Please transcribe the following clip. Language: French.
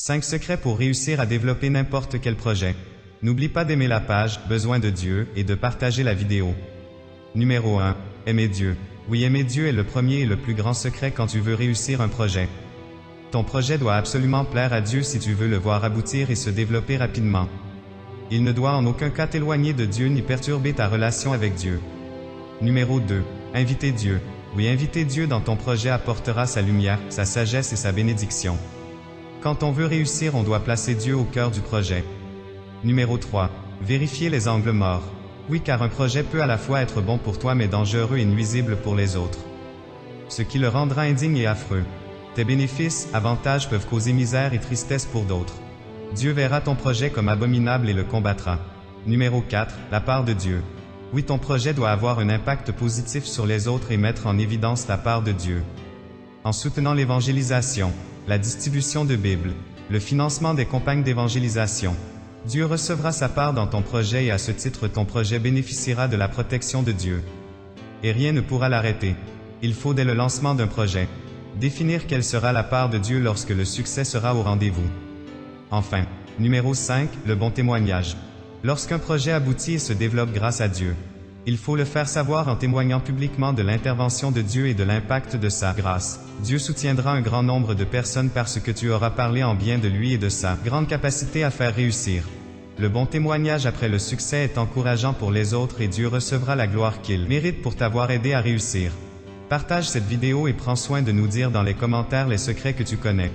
5 secrets pour réussir à développer n'importe quel projet. N'oublie pas d'aimer la page « Besoin de Dieu » et de partager la vidéo. Numéro 1. Aimer Dieu. Oui, aimer Dieu est le premier et le plus grand secret quand tu veux réussir un projet. Ton projet doit absolument plaire à Dieu si tu veux le voir aboutir et se développer rapidement. Il ne doit en aucun cas t'éloigner de Dieu ni perturber ta relation avec Dieu. Numéro 2. Inviter Dieu. Oui, inviter Dieu dans ton projet apportera sa lumière, sa sagesse et sa bénédiction. Quand on veut réussir, on doit placer Dieu au cœur du projet. Numéro 3. Vérifier les angles morts. Oui, car un projet peut à la fois être bon pour toi mais dangereux et nuisible pour les autres. Ce qui le rendra indigne et affreux. Tes bénéfices, avantages peuvent causer misère et tristesse pour d'autres. Dieu verra ton projet comme abominable et le combattra. Numéro 4. La part de Dieu. Oui, ton projet doit avoir un impact positif sur les autres et mettre en évidence la part de Dieu. En soutenant l'évangélisation, la distribution de Bible, le financement des campagnes d'évangélisation, Dieu recevra sa part dans ton projet et à ce titre ton projet bénéficiera de la protection de Dieu. Et rien ne pourra l'arrêter. Il faut dès le lancement d'un projet, définir quelle sera la part de Dieu lorsque le succès sera au rendez-vous. Enfin, numéro 5, le bon témoignage. Lorsqu'un projet aboutit et se développe grâce à Dieu, il faut le faire savoir en témoignant publiquement de l'intervention de Dieu et de l'impact de sa grâce. Dieu soutiendra un grand nombre de personnes parce que tu auras parlé en bien de lui et de sa grande capacité à faire réussir. Le bon témoignage après le succès est encourageant pour les autres et Dieu recevra la gloire qu'il mérite pour t'avoir aidé à réussir. Partage cette vidéo et prends soin de nous dire dans les commentaires les secrets que tu connais.